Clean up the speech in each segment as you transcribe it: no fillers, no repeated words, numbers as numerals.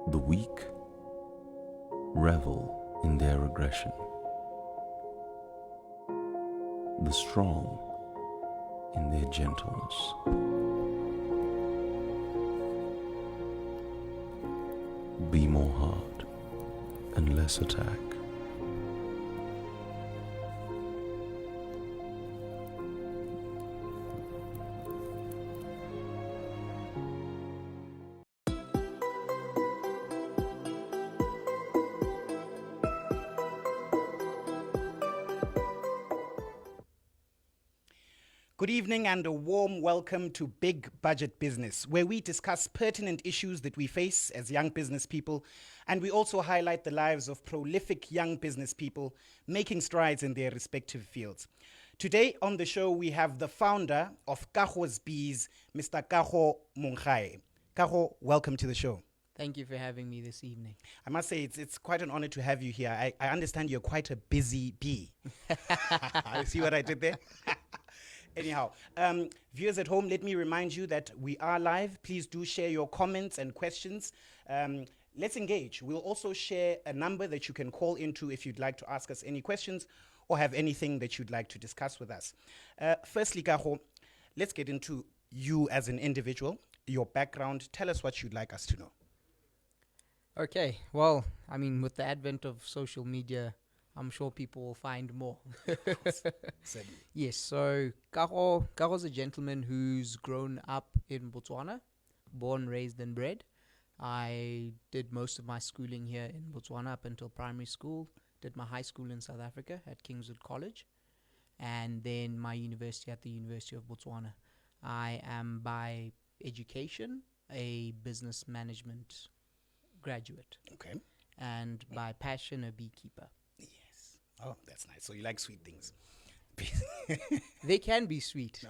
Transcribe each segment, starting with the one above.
The weak revel in their aggression. The strong in their gentleness. Be more hard and less attack. Good evening and a warm welcome to Big Budget Business, where we discuss pertinent issues that we face as young business people, and we also highlight the lives of prolific young business people making strides in their respective fields. Today on the show, we have the founder of Kago's Bees, Mr. Kago Monngae. Kago, welcome to the show. Thank you for having me this evening. I must say, it's quite an honor to have you here. I understand you're quite a busy bee. See what I did there? Anyhow, viewers at home, let me remind you that we are live. Please do share your comments and questions. Let's engage. We'll also share a number that you can call into if you'd like to ask us any questions or have anything that you'd like to discuss with us. Firstly, Kago, let's get into you as an individual, your background. Tell us what you'd like us to know. Okay, well, I mean, with the advent of social media, I'm sure people will find more. Yes, so Kago's a gentleman who's grown up in Botswana, born, raised, and bred. I did most of my schooling here in Botswana up until primary school, did my high school in South Africa at Kingswood College, and then my university at the University of Botswana. I am by education a business management graduate. Okay. And by passion a beekeeper. Yes. Oh, that's nice. So you like sweet things. They can be sweet.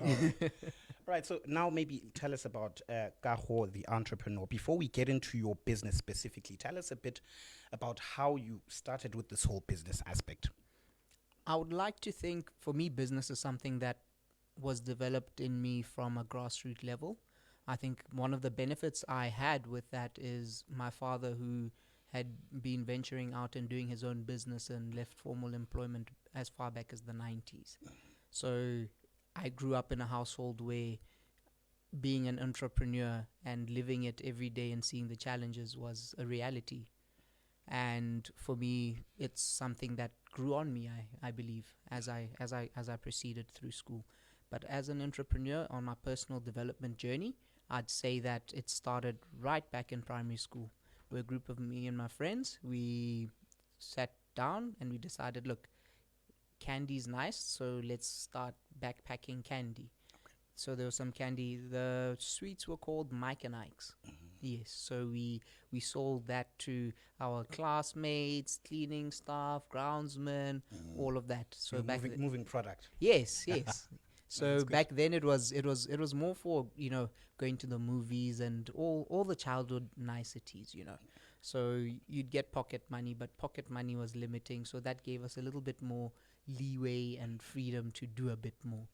Right. So now maybe tell us about Kago, the entrepreneur. Before we get into your business specifically, tell us a bit about how you started with this whole business aspect. I would like to think, for me, business is something that was developed in me from a grassroots level. I think one of the benefits I had with that is my father, who had been venturing out and doing his own business and left formal employment as far back as the 90s. So I grew up in a household where being an entrepreneur and living it every day and seeing the challenges was a reality. And for me, it's something that grew on me, I believe, as I proceeded through school. But as an entrepreneur on my personal development journey, I'd say that it started right back in primary school. We're a group of me and my friends. We sat down and we decided, look, candy's nice, so let's start backpacking candy. Okay. So there was some candy. The sweets were called Mike and Ike's. Mm-hmm. Yes, so we sold that to our classmates, cleaning staff, groundsmen, all of that. So moving product. Yes. So back then it was more for, going to the movies and all the childhood niceties, So you'd get pocket money, but pocket money was limiting, so that gave us a little bit more leeway and freedom to do a bit more.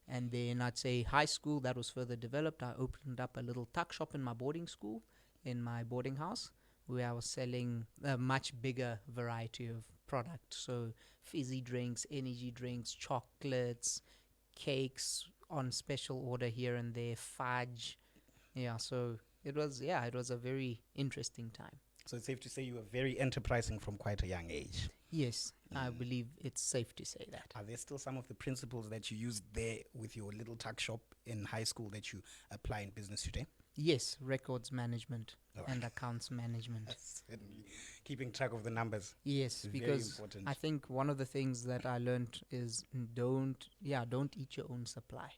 And then I'd say high school, that was further developed. I opened up a little tuck shop in my boarding school, in my boarding house, where I was selling a much bigger variety of products. So fizzy drinks, energy drinks, chocolates, cakes on special order here and there, fudge. Yeah, so it was a very interesting time. So it's safe to say you were very enterprising from quite a young age. Yes, I believe it's safe to say that. Are there still some of the principles that you used there with your little tuck shop in high school that you apply in business today? Yes, records management and accounts management. Certainly. Keeping track of the numbers. Yes, because I think one of the things that I learned is don't eat your own supply.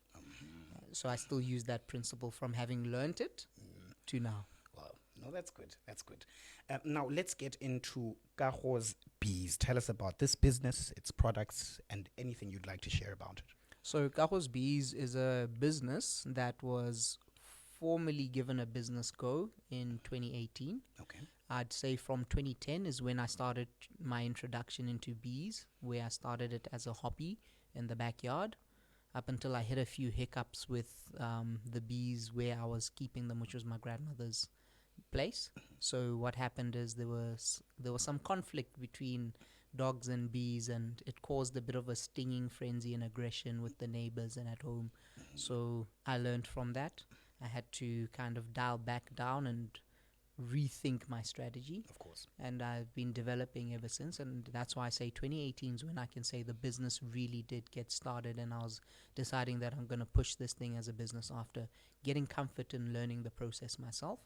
So I still use that principle from having learned it to now. Wow. No, that's good. That's good. Now let's get into Kago's Bees. Tell us about this business, its products, and anything you'd like to share about it. So Kago's Bees is a business that was formally given a business go in 2018. Okay. I'd say from 2010 is when I started my introduction into bees, where I started it as a hobby in the backyard, up until I hit a few hiccups with the bees where I was keeping them, which was my grandmother's place. So what happened is there was some conflict between dogs and bees, and it caused a bit of a stinging frenzy and aggression with the neighbors and at home. So I learned from that. I had to kind of dial back down and rethink my strategy, Of course. and I've been developing ever since. And that's why I say 2018 is when I can say the business really did get started, and I was deciding that I'm going to push this thing as a business after getting comfort in learning the process myself.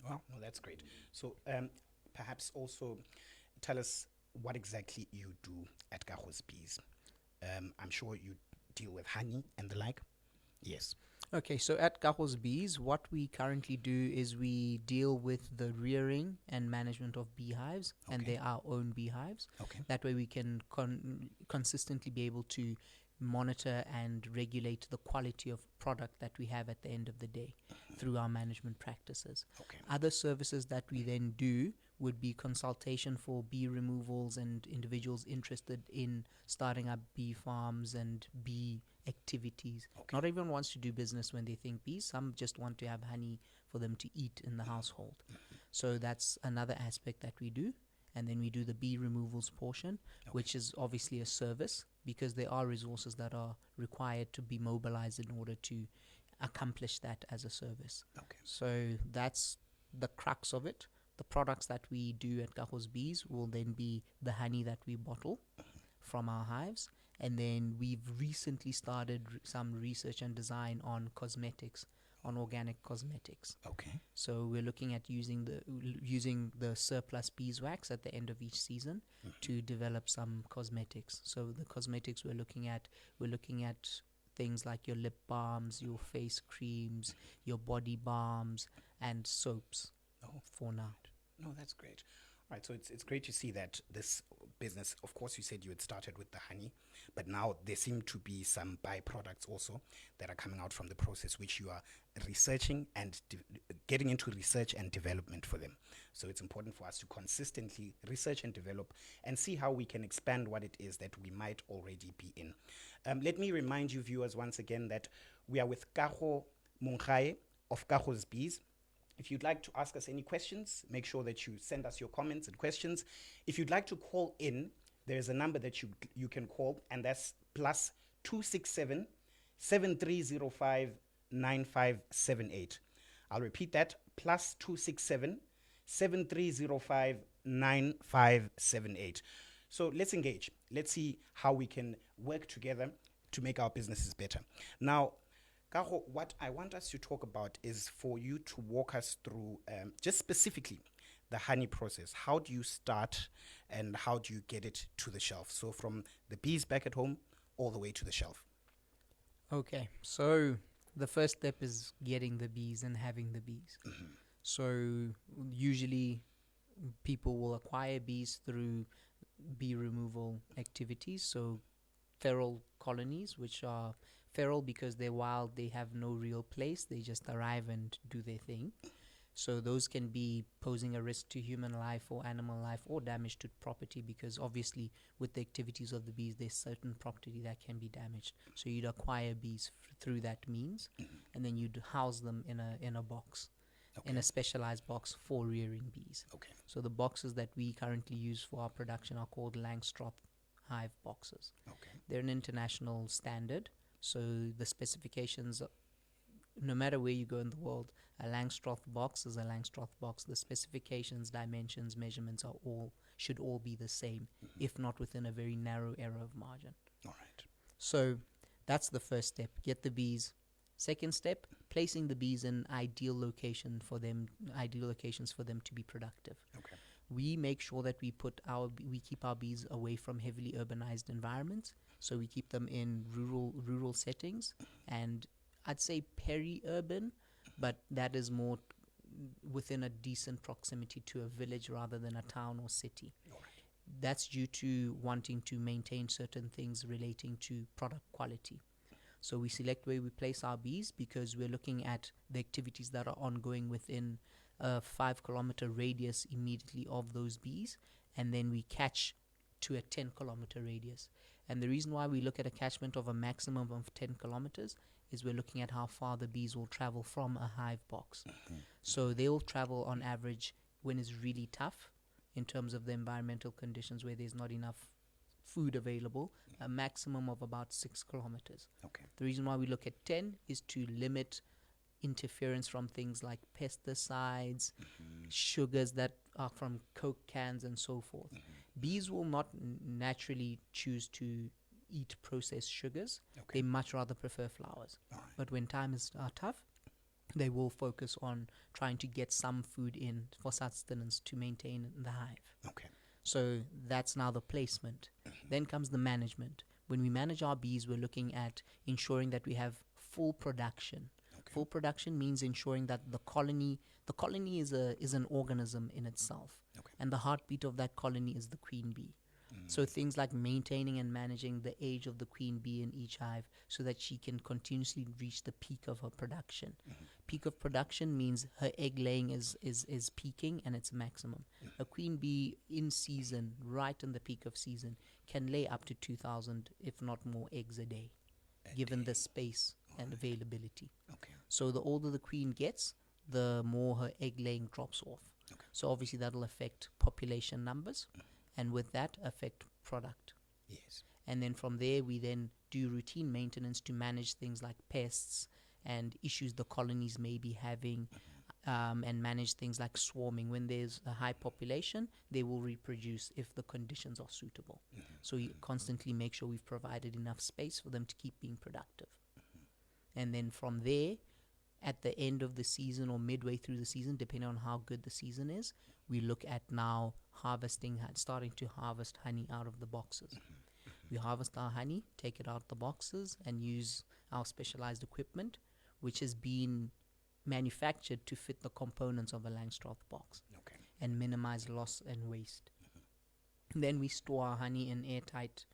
Wow, no, that's great. So perhaps also tell us what exactly you do at Kago's Bees. I'm sure you deal with honey and the like. Yes. Okay, so at Kago's Bees, what we currently do is we deal with the rearing and management of beehives, and Okay. they're our own beehives. Okay. That way we can consistently be able to monitor and regulate the quality of product that we have at the end of the day through our management practices. Okay. Other services that we then do would be consultation for bee removals and individuals interested in starting up bee farms and bee activities. Okay. Not everyone wants to do business when they think bees. Some just want to have honey for them to eat in the household. So that's another aspect that we do. And then we do the bee removals portion, which is obviously a service, because there are resources that are required to be mobilized in order to accomplish that as a service. Okay. So that's the crux of it. The products that we do at Kago's Bees will then be the honey that we bottle from our hives. And then we've recently started some research and design on cosmetics, on organic cosmetics. Okay. So we're looking at using the surplus beeswax at the end of each season to develop some cosmetics. So the cosmetics we're looking at things like your lip balms, your face creams, your body balms, and soaps. For now. No, that's great. All right, so it's great to see that this business, of course, you said you had started with the honey, but now there seem to be some byproducts also that are coming out from the process, which you are researching and getting into research and development for them. So it's important for us to consistently research and develop and see how we can expand what it is that we might already be in. Let me remind you, viewers, once again, that we are with Kago Monngae of Kago's Bees. If you'd like to ask us any questions, make sure that you send us your comments and questions. If you'd like to call in, there is a number that you can call, and that's plus 267 7305 9578. I'll repeat that, plus 267 7305 9578. So let's engage. Let's see how we can work together to make our businesses better. Now, Kago, what I want us to talk about is for you to walk us through just specifically the honey process. How do you start and how do you get it to the shelf? So from the bees back at home all the way to the shelf. Okay, so the first step is getting the bees and having the bees. So usually people will acquire bees through bee removal activities. So feral colonies, which are feral because they're wild, they have no real place, they just arrive and do their thing. So those can be posing a risk to human life or animal life or damage to property, because obviously with the activities of the bees there's certain property that can be damaged. So you'd acquire bees through that means, and then you'd house them in a box, in a specialized box for rearing bees. Okay. So the boxes that we currently use for our production are called Langstroth hive boxes. Okay. They're an international standard. So the specifications, no matter where you go in the world, a Langstroth box is a Langstroth box. The specifications, dimensions, measurements should all be the same, if not within a very narrow error of margin. All right. So that's the first step. Get the bees. Second step, placing the bees in ideal locations for them to be productive. Okay. We make sure that we keep our bees away from heavily urbanized environments. So we keep them in rural settings, and I'd say peri-urban, but that is more within a decent proximity to a village rather than a town or city. All right. That's due to wanting to maintain certain things relating to product quality. So we select where we place our bees because we're looking at the activities that are ongoing within a 5-kilometer radius immediately of those bees, and then we catch to a 10-kilometer radius. And the reason why we look at a catchment of a maximum of 10 kilometers is we're looking at how far the bees will travel from a hive box. So they will travel on average when it's really tough in terms of the environmental conditions where there's not enough food available, a maximum of about 6 kilometers. Okay. The reason why we look at 10 is to limit interference from things like pesticides, sugars that are from Coke cans and so forth. Bees will not naturally choose to eat processed sugars. Okay. They much rather prefer flowers. All right. But when times are tough, they will focus on trying to get some food in for sustenance to maintain the hive. Okay. So that's now the placement. Then comes the management. When we manage our bees, we're looking at ensuring that we have full production. Okay. Full production means ensuring that the colony is an organism in itself. Okay. And the heartbeat of that colony is the queen bee. So things like maintaining and managing the age of the queen bee in each hive so that she can continuously reach the peak of her production. Peak of production means her egg laying is peaking and it's maximum. A queen bee in season, right in the peak of season, can lay up to 2,000, if not more, eggs a day, given the space and availability. Okay. So the older the queen gets, the more her egg laying drops off. Okay. So obviously that will affect population numbers, and with that affect product. Yes. And then from there, we then do routine maintenance to manage things like pests and issues the colonies may be having, and manage things like swarming. When there's a high population, they will reproduce if the conditions are suitable. So we constantly make sure we've provided enough space for them to keep being productive. And then from there, at the end of the season or midway through the season, depending on how good the season is, we look at now starting to harvest honey out of the boxes. We harvest our honey, take it out the boxes, and use our specialized equipment, which has been manufactured to fit the components of a Langstroth box Okay. and minimize loss and waste. Then we store our honey in airtight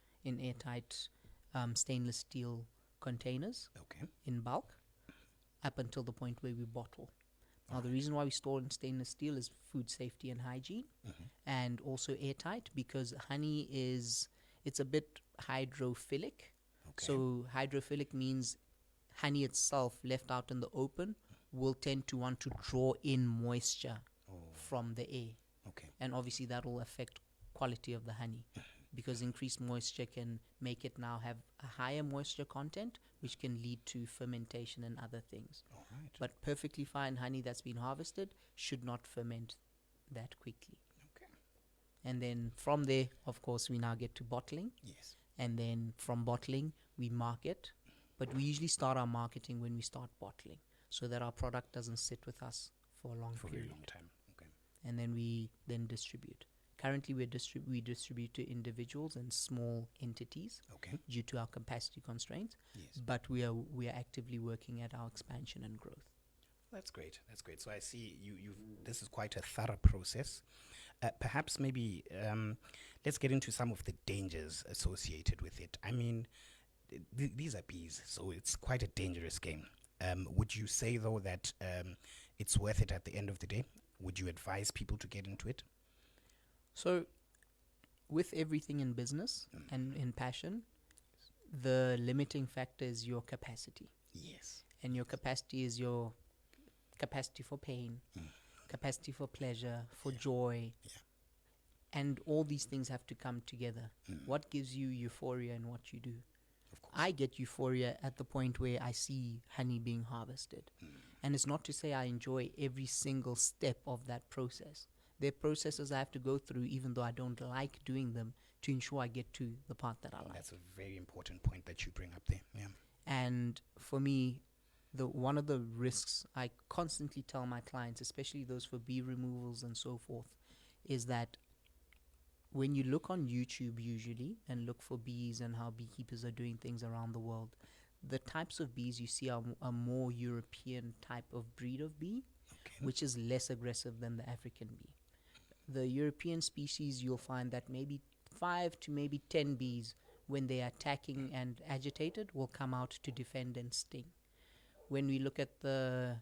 stainless steel containers Okay. in bulk up until the point where we bottle. Now, the reason why we store in stainless steel is food safety and hygiene, and also airtight, because honey it's a bit hydrophilic. Okay. So hydrophilic means honey itself left out in the open will tend to want to draw in moisture from the air. Okay. And obviously that will affect quality of the honey, because increased moisture can make it now have a higher moisture content, which can lead to fermentation and other things. All right. But perfectly fine honey that's been harvested should not ferment that quickly. Okay. And then from there, of course, we now get to bottling. Yes. And then from bottling, we market. But we usually start our marketing when we start bottling, so that our product doesn't sit with us for a long For a period. very long time. Okay. And then we then distribute. Currently, we distribute to individuals and small entities Okay. due to our capacity constraints. Yes. But we are actively working at our expansion and growth. That's great. That's great. So I see you. This is quite a thorough process. Perhaps maybe let's get into some of the dangers associated with it. I mean, these are bees, so it's quite a dangerous game. Would you say though that it's worth it at the end of the day? Would you advise people to get into it? So, with everything in business and in passion, the limiting factor is your capacity. Yes. And your capacity is your capacity for pain, capacity for pleasure, for joy. Yeah. And all these things have to come together. What gives you euphoria in what you do? Of course. I get euphoria at the point where I see honey being harvested. And it's not to say I enjoy every single step of that process. There are processes I have to go through, even though I don't like doing them, to ensure I get to the part that I like. That's a very important point that you bring up there. Yeah. And for me, one of the risks I constantly tell my clients, especially those for bee removals and so forth, is that when you look on YouTube usually and look for bees and how beekeepers are doing things around the world, the types of bees you see are a more European type of breed of bee, which is less aggressive than the African bee. The European species, you'll find that maybe 5 to maybe 10 bees, when they are attacking and agitated, will come out to defend and sting. When you look at the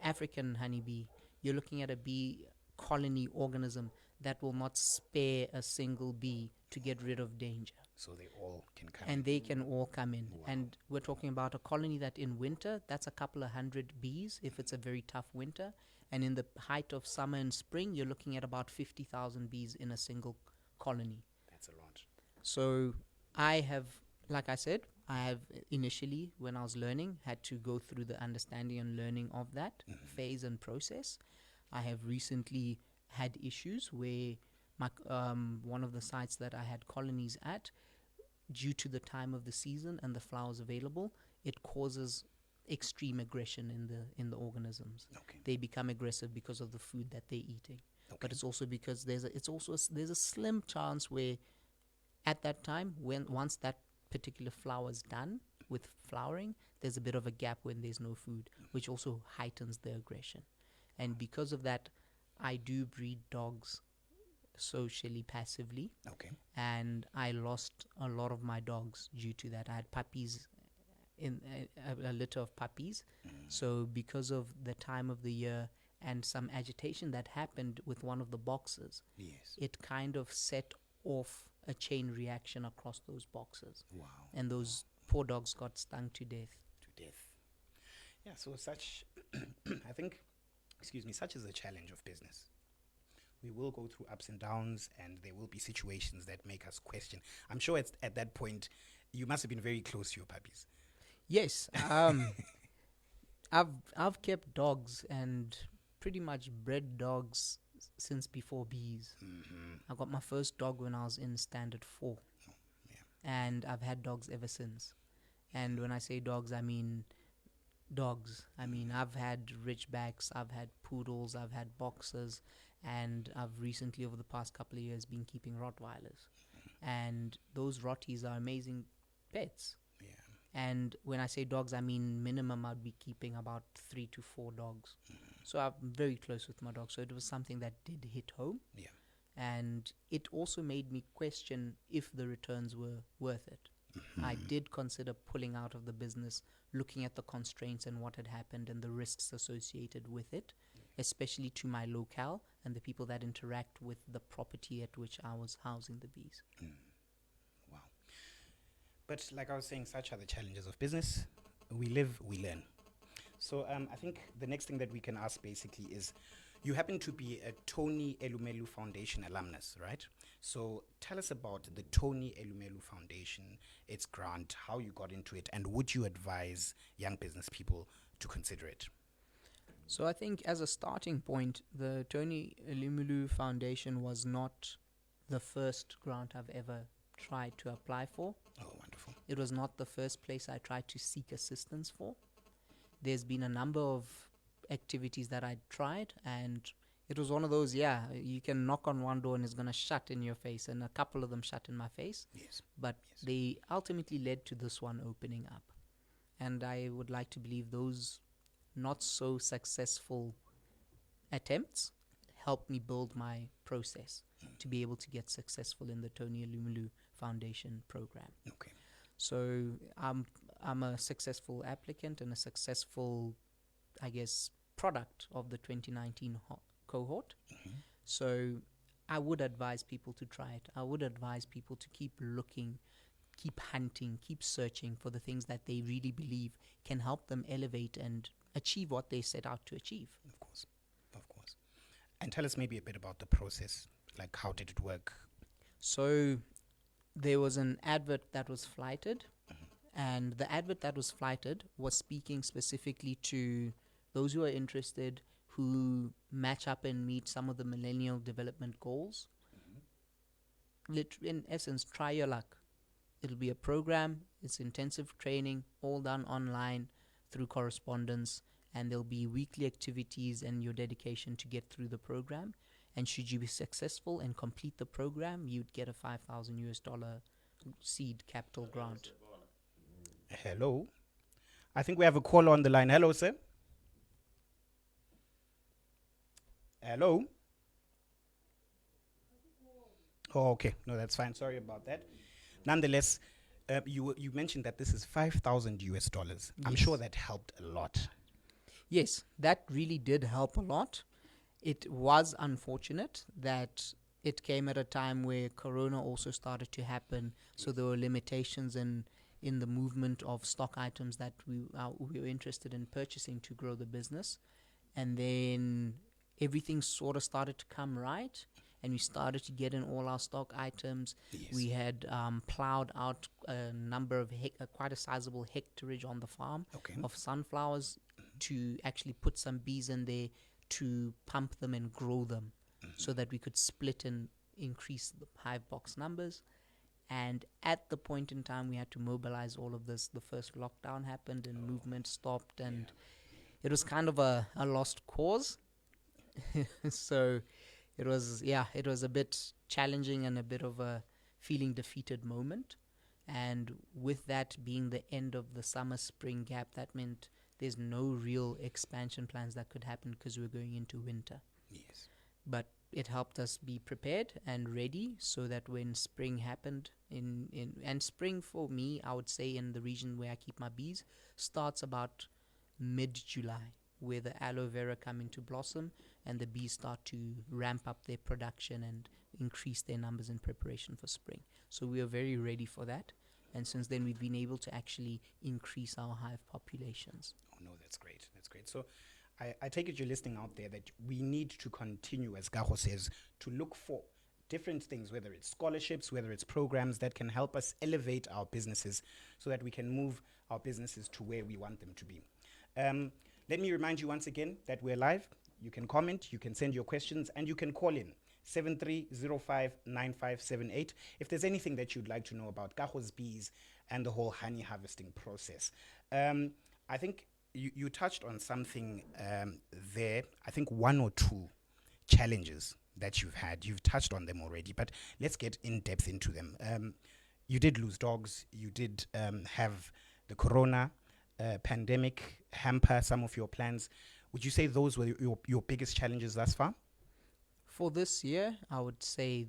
African honeybee, you're looking at a bee colony organism that will not spare a single bee to get rid of danger. So they all can come. And they can all come in. Wow. And we're talking about a colony that in winter, that's a couple of hundred bees if it's a very tough winter. And in the height of summer and spring, you're looking at about 50,000 bees in a single colony. That's a lot. So I have, like I said, I have initially, when I was learning, had to go through the understanding and learning of that phase and process. I have recently had issues where one of the sites that I had colonies at, due to the time of the season and the flowers available, it causes extreme aggression in the organisms. Okay. They become aggressive because of the food that they're eating. Okay. But it's also because there's a slim chance where at that time, once that particular flower is done with flowering, there's a bit of a gap when there's no food, which also heightens the aggression. And because of that, I do breed dogs socially passively, Okay. and I lost a lot of my dogs due to that. I had puppies, in a litter of puppies. So because of the time of the year and some agitation that happened with one of the boxes, Yes. it kind of set off a chain reaction across those boxes, Wow. and those poor dogs got stung to death. To death. Yeah, so such, I think, such is the challenge of business. We will go through ups and downs, and there will be situations that make us question. I'm sure at that point, you must have been very close to your puppies. Yes, I've kept dogs and pretty much bred dogs since before bees. I got my first dog when I was in standard 4, and I've had dogs ever since. And when I say dogs, I mean dogs. I mean, I've had Ridgebacks, I've had poodles, I've had boxers, and I've recently, over the past couple of years, been keeping Rottweilers. And those Rotties are amazing pets. Yeah. And when I say dogs, I mean minimum I'd be keeping about 3 to 4 dogs. So I'm very close with my dog. So it was something that did hit home. Yeah. And it also made me question if the returns were worth it. I did consider pulling out of the business, looking at the constraints and what had happened and the risks associated with it, especially to my locale and the people that interact with the property at which I was housing the bees. Wow. But like I was saying, such are the challenges of business. We live, we learn. So I think the next thing that we can ask basically is, you happen to be a Tony Elumelu Foundation alumnus, right? So tell us about the Tony Elumelu Foundation, its grant, how you got into it, and would you advise young business people to consider it? So I think as a starting point, the Tony Elumelu Foundation was not the first grant I've ever tried to apply for. Oh, wonderful. It was not the first place I tried to seek assistance for. There's been a number of activities that I tried, and it was one of those, you can knock on one door and it's going to shut in your face, and a couple of them shut in my face. Yes. But they ultimately led to this one opening up. And I would like to believe those not so successful attempts helped me build my process to be able to get successful in the Tony Elumelu Foundation program. Okay. So I'm a successful applicant and a successful, I guess, product of the 2019 cohort. So I would advise people to try it. I would advise people to keep looking, keep hunting, keep searching for the things that they really believe can help them elevate and achieve what they set out to achieve. Of course. Of course. And tell us maybe a bit about the process. Like, how did it work? So there was an advert that was flighted, and the advert that was flighted was speaking specifically to those who are interested, who match up and meet some of the Millennial Development Goals. In essence, try your luck. It'll be a program, it's intensive training, all done online through correspondence, and there'll be weekly activities and your dedication to get through the program. And should you be successful and complete the program, you'd get a $5,000 seed capital grant. Hello. I think we have a caller on the line. Hello, sir. Hello. Oh, okay. No, that's fine. Sorry about that. Nonetheless, you mentioned that this is $5,000. I'm sure that helped a lot. Yes, that really did help a lot. It was unfortunate that it came at a time where Corona also started to happen, so there were limitations in the movement of stock items that we were interested in purchasing to grow the business. And then everything sort of started to come right, and we started to get in all our stock items. Yes. We had plowed out a number of quite a sizable hectarage on the farm of sunflowers to actually put some bees in there to pump them and grow them, so that we could split and increase the hive box numbers. And at the point in time we had to mobilize all of this, the first lockdown happened and movement stopped, and it was kind of a lost cause. So it was a bit challenging and a bit of a feeling defeated moment. And with that being the end of the summer spring gap, that meant there's no real expansion plans that could happen because we were going into winter. Yes. But it helped us be prepared and ready, so that when spring happened, and spring for me, I would say in the region where I keep my bees, starts about mid-July, where the aloe vera come into blossom and the bees start to ramp up their production and increase their numbers in preparation for spring. So we are very ready for that. And since then, we've been able to actually increase our hive populations. Oh, no, that's great. That's great. So I take it you're listening out there that we need to continue, as Kago says, to look for different things, whether it's scholarships, whether it's programs that can help us elevate our businesses so that we can move our businesses to where we want them to be. Let me remind you once again that we're live. You can comment, you can send your questions, and you can call in 73059578 if there's anything that you'd like to know about Kago's bees and the whole honey harvesting process. I think you touched on something there. I think one or two challenges that you've had. You've touched on them already, but let's get in depth into them. You did lose dogs. You did have the corona pandemic hamper some of your plans. Would you say those were your biggest challenges thus far? For this year, I would say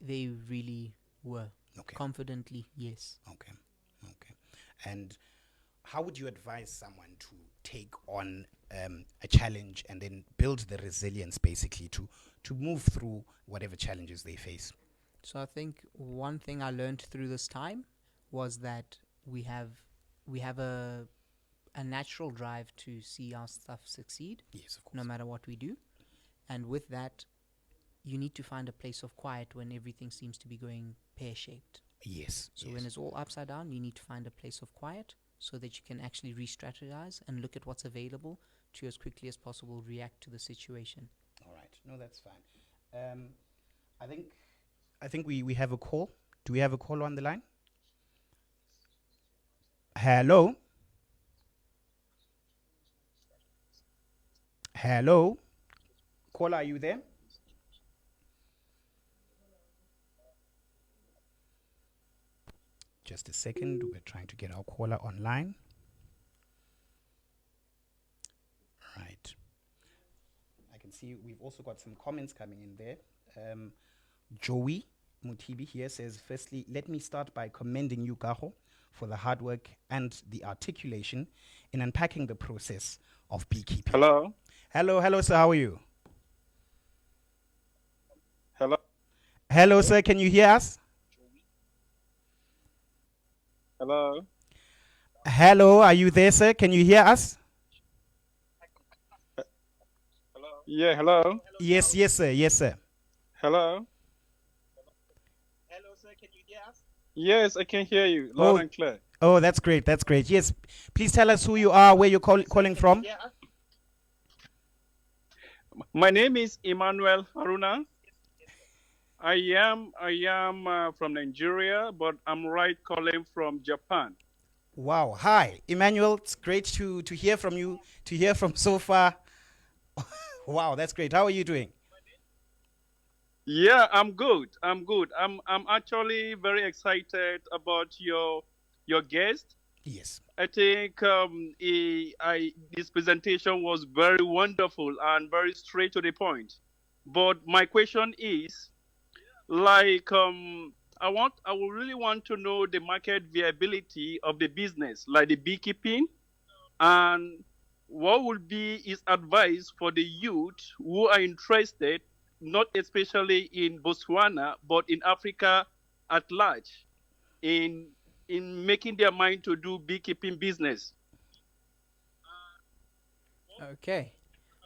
they really were. Okay. Confidently, yes. Okay. And how would you advise someone to take on a challenge and then build the resilience, basically, to move through whatever challenges they face? So I think one thing I learned through this time was that we have a natural drive to see our stuff succeed. Yes, of course. No matter what we do. And with that, you need to find a place of quiet when everything seems to be going pear-shaped. Yes. So when it's all upside down, you need to find a place of quiet so that you can actually re-strategize and look at what's available to, as quickly as possible, react to the situation. All right. No, that's fine. I think we have a call. Do we have a call on the line? Hello? Hello? Caller, are you there? Just a second. We're trying to get our caller online. Right. I can see we've also got some comments coming in there. Joey Mutibi here says, firstly, let me start by commending you, Kago, for the hard work and the articulation in unpacking the process of beekeeping. Hello. Hello, sir. How are you? Hello. Hello, sir. Can you hear us? Hello. Hello. Are you there, sir? Can you hear us? Yeah. Hello. Yes, sir. Hello. Hello, sir. Can you hear us? Yes, I can hear you loud and clear. Oh, that's great. Yes. Please tell us who you are, where you're calling from. My name is Emmanuel Haruna. I am from Nigeria, but I'm calling from Japan. Wow. Hi, Emmanuel. It's great to hear from you, to hear from so far. Wow, that's great. How are you doing? Yeah, I'm good. I'm actually very excited about your guest. Yes. I think this presentation was very wonderful and very straight to the point. But my question is, I would really want to know the market viability of the business, like the beekeeping, and what would be his advice for the youth who are interested not especially in Botswana, but in Africa at large, in making their mind to do beekeeping business? Okay.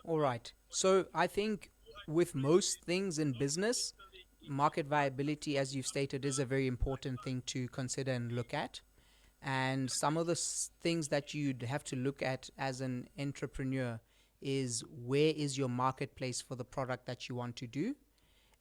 All right. So I think with most things in business, market viability, as you've stated, is a very important thing to consider and look at. And some of the things that you'd have to look at as an entrepreneur is where is your marketplace for the product that you want to do?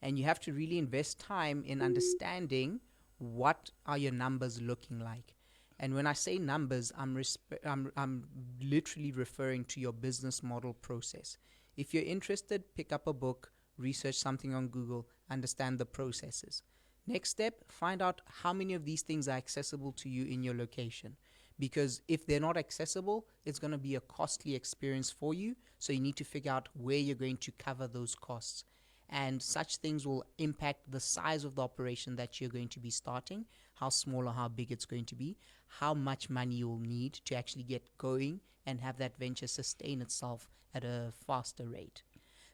And you have to really invest time in understanding what are your numbers looking like. And when I say numbers, I'm literally referring to your business model process. If you're interested, pick up a book, research something on Google, understand the processes. Next step, find out how many of these things are accessible to you in your location. Because if they're not accessible, it's going to be a costly experience for you. So you need to figure out where you're going to cover those costs. And such things will impact the size of the operation that you're going to be starting, how small or how big it's going to be, how much money you'll need to actually get going and have that venture sustain itself at a faster rate.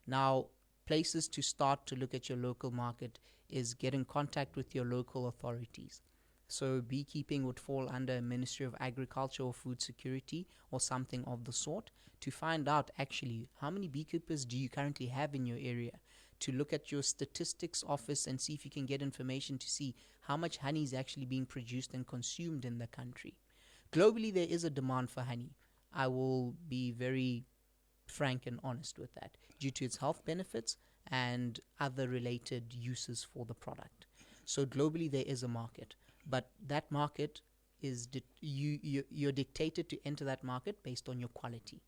Now, places to start to look at your local market is get in contact with your local authorities. So beekeeping would fall under Ministry of Agriculture or Food Security or something of the sort, to find out actually how many beekeepers do you currently have in your area, to look at your statistics office and see if you can get information to see how much honey is actually being produced and consumed in the country. Globally, there is a demand for honey. I will be very frank and honest with that, due to its health benefits and other related uses for the product. So globally, there is a market, but that market is you're dictated to enter that market based on your quality,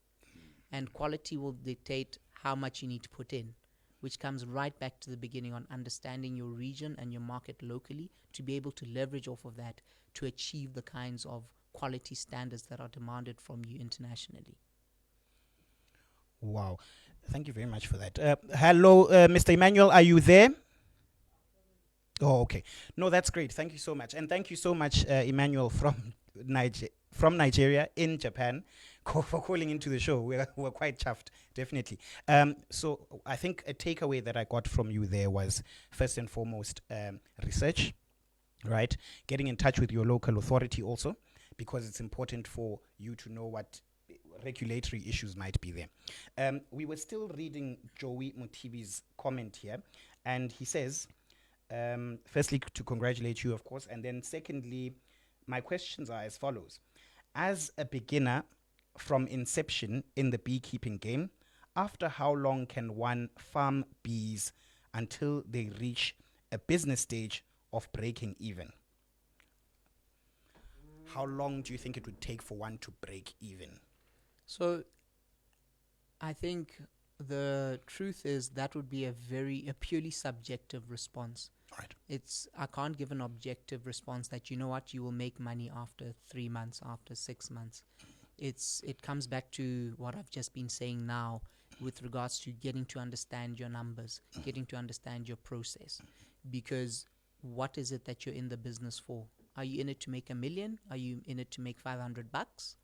and quality will dictate how much you need to put in, which comes right back to the beginning on understanding your region and your market locally to be able to leverage off of that to achieve the kinds of quality standards that are demanded from you internationally. Wow. Thank you very much for that. Hello, Mr. Emmanuel, are you there? Oh, okay. No, that's great. Thank you so much. And thank you so much, Emmanuel from Nigeria in Japan for calling into the show. We're quite chuffed, definitely. So I think a takeaway that I got from you there was, first and foremost, research, right? Getting in touch with your local authority also, because it's important for you to know what regulatory issues might be there. We were still reading Joey Mutibi's comment here, and he says, firstly, to congratulate you, of course, and then secondly, my questions are as follows. As a beginner from inception in the beekeeping game, after how long can one farm bees until they reach a business stage of breaking even? How long do you think it would take for one to break even? So I think the truth is that would be a purely subjective response. Right. I can't give an objective response that, you know what, you will make money after 3 months, after 6 months. It comes back to what I've just been saying now with regards to getting to understand your numbers, getting to understand your process. Because what is it that you're in the business for? Are you in it to make $1 million? Are you in it to make $500?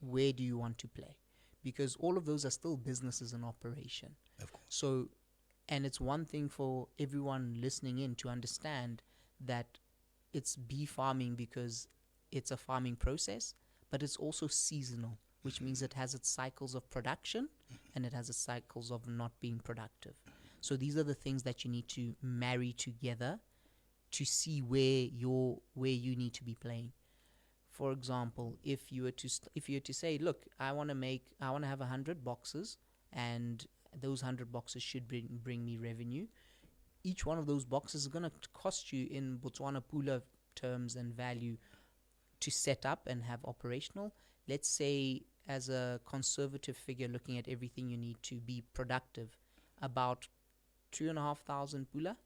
Where do you want to play? Because all of those are still businesses in operation. Of course. So, and it's one thing for everyone listening in to understand that it's bee farming because it's a farming process, but it's also seasonal, which means it has its cycles of production and it has its cycles of not being productive. So these are the things that you need to marry together to see where you need to be playing. For example, if you were to say, look, I want to have 100 boxes, and those 100 boxes should bring me revenue. Each one of those boxes is going to cost you in Botswana Pula terms and value to set up and have operational. Let's say, as a conservative figure, looking at everything you need to be productive, about 2,500 Pula,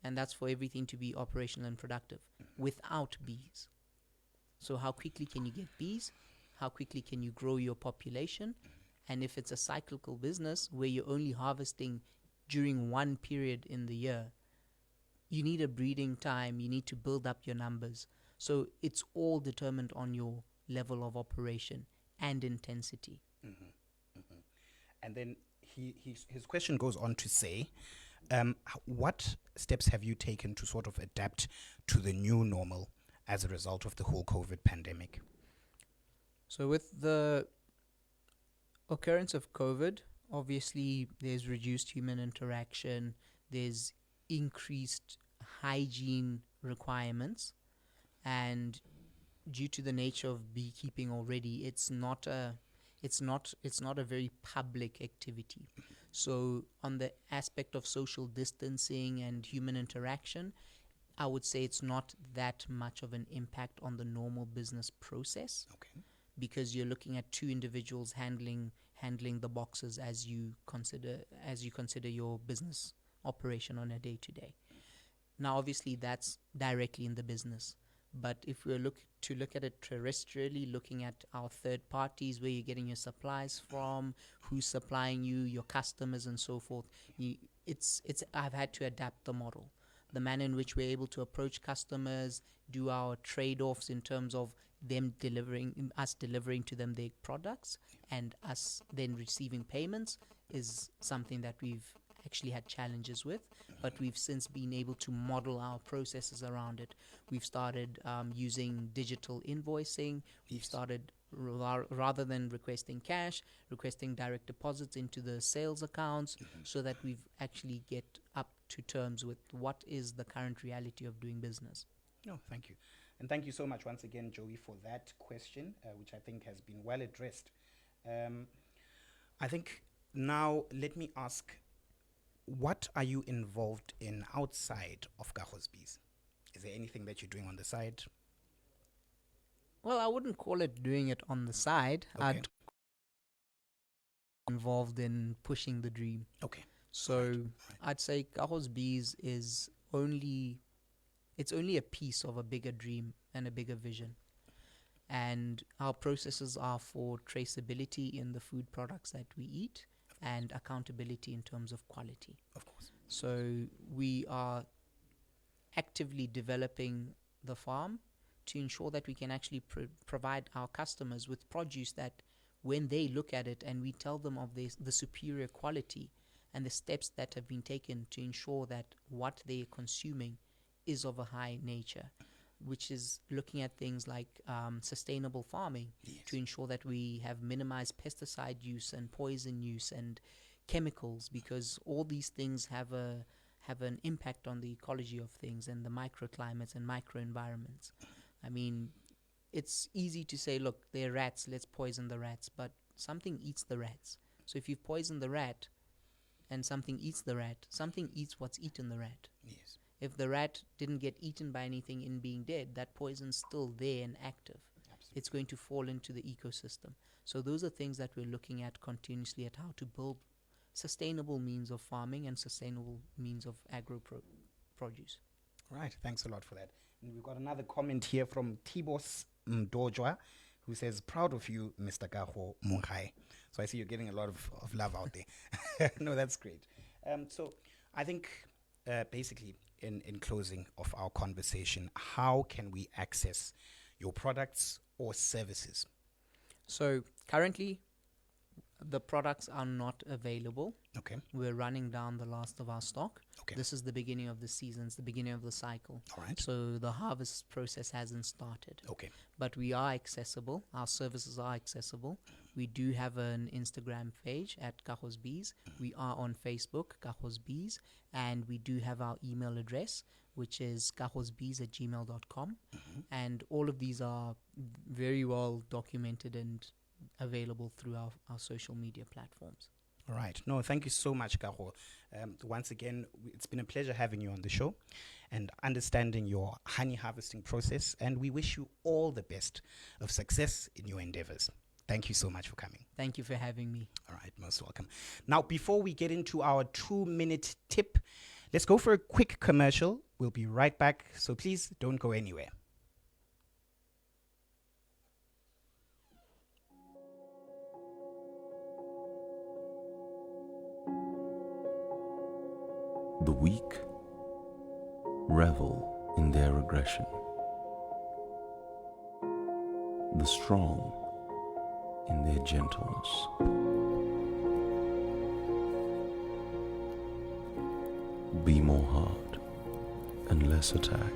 and that's for everything to be operational and productive without bees. So how quickly can you get bees? How quickly can you grow your population? And if it's a cyclical business where you're only harvesting during one period in the year, you need a breeding time, you need to build up your numbers. So it's all determined on your level of operation and intensity. Mm-hmm. Mm-hmm. And then his question goes on to say, what steps have you taken to sort of adapt to the new normal as a result of the whole COVID pandemic? So with the occurrence of COVID, obviously there's reduced human interaction, there's increased hygiene requirements, and due to the nature of beekeeping already, it's not a very public activity. So on the aspect of social distancing and human interaction, I would say it's not that much of an impact on the normal business process. Okay. Because you're looking at two individuals handling the boxes as you consider your business operation on a day-to-day. Now, obviously, that's directly in the business. But if we look at it terrestrially, looking at our third parties, where you're getting your supplies from, who's supplying you, your customers, and so forth, I've had to adapt the model. The manner in which we're able to approach customers, do our trade-offs in terms of us delivering to them their products, and us then receiving payments, is something that we've actually had challenges with, but we've since been able to model our processes around it. We've started using digital invoicing. We've started, rather than requesting cash, requesting direct deposits into the sales accounts, so that we've actually get up to terms with what is the current reality of doing business. No, thank you. And thank you so much once again, Joey, for that question, which I think has been well addressed. I think now let me ask, what are you involved in outside of Kago's Bees? Is there anything that you're doing on the side? Well, I wouldn't call it doing it on the side. Okay. I'd involved in pushing the dream. Okay. So Right. I'd say Kago's Bees is only a piece of a bigger dream and a bigger vision. And our processes are for traceability in the food products that we eat and accountability in terms of quality. Of course. So we are actively developing the farm to ensure that we can actually provide our customers with produce that, when they look at it and we tell them of the superior quality and the steps that have been taken to ensure that what they're consuming is of a high nature, which is looking at things like sustainable farming, Yes. to ensure that we have minimized pesticide use and poison use and chemicals, because all these things have an impact on the ecology of things and the microclimates and microenvironments. I mean, it's easy to say, look, they're rats, let's poison the rats, but something eats the rats. So if you've poisoned the rat and something eats the rat, something eats what's eaten the rat. Yes. If the rat didn't get eaten by anything in being dead, that poison's still there and active. Absolutely. It's going to fall into the ecosystem. So those are things that we're looking at continuously, at how to build sustainable means of farming and sustainable means of produce. Right. Thanks a lot for that. And we've got another comment here from Tibos Mdojwa, who says, proud of you, Mr. Kago Monngae. So I see you're getting a lot of love out there. No, that's great. So I think basically in closing of our conversation, how can we access your products or services? So currently, the products are not available. Okay. We're running down the last of our stock. Okay. This is the beginning of the season, it's the beginning of the cycle. All right. So the harvest process hasn't started. Okay. But we are accessible. Our services are accessible. We do have an Instagram page at Kago's Bees. We are on Facebook, Kago's Bees. And we do have our email address, which is kagosbees@gmail.com. And all of these are very well documented and available through our social media platforms. All right. No, thank you so much, Kago. Once again, it's been a pleasure having you on the show and understanding your honey harvesting process. And we wish you all the best of success in your endeavors. Thank you so much for coming. Thank you for having me. All right, most welcome. Now, before we get into our 2-minute tip, let's go for a quick commercial. We'll be right back, so please don't go anywhere. The weak revel in their aggression. The strong in their gentleness. Be more heart and less attack.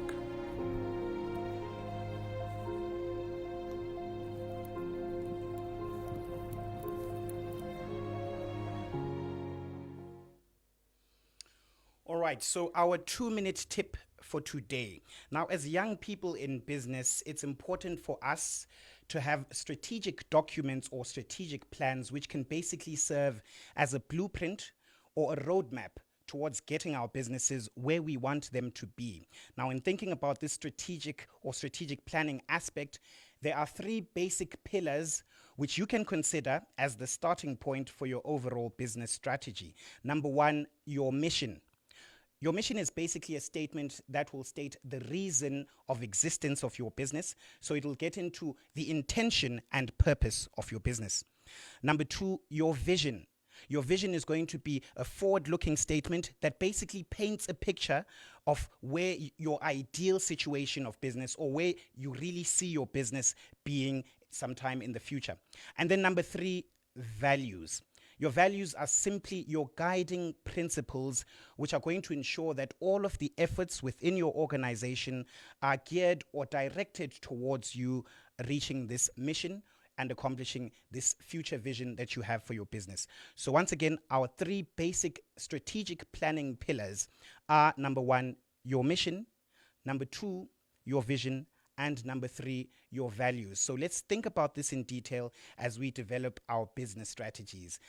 All right, so our 2-minute tip for today. Now, as young people in business, it's important for us to have strategic documents or strategic plans which can basically serve as a blueprint or a roadmap towards getting our businesses where we want them to be. Now, in thinking about this strategic planning aspect, there are 3 basic pillars which you can consider as the starting point for your overall business strategy. Number 1, your mission. Your mission is basically a statement that will state the reason of existence of your business. So it will get into the intention and purpose of your business. Number 2, your vision. Your vision is going to be a forward-looking statement that basically paints a picture of where your ideal situation of business or where you really see your business being sometime in the future. And then number 3, values. Your values are simply your guiding principles, which are going to ensure that all of the efforts within your organization are geared or directed towards you reaching this mission and accomplishing this future vision that you have for your business. So once again, our 3 basic strategic planning pillars are: number 1, your mission; number 2, your vision; and number 3, your values. So let's think about this in detail as we develop our business strategies.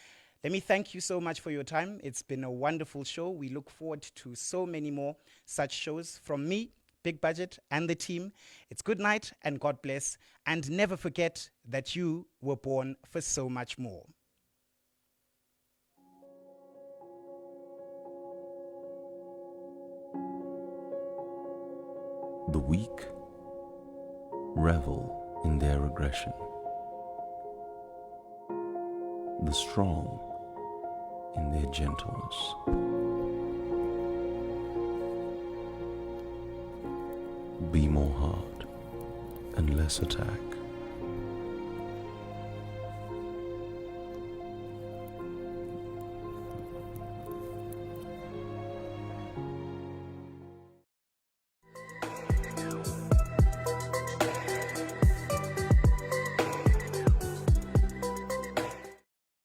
Let me thank you so much for your time. It's been a wonderful show. We look forward to so many more such shows from me, BigBudget, and the team. It's good night and God bless. And never forget that you were born for so much more. The weak revel in their aggression. The strong in their gentleness. Be more heart and less attack.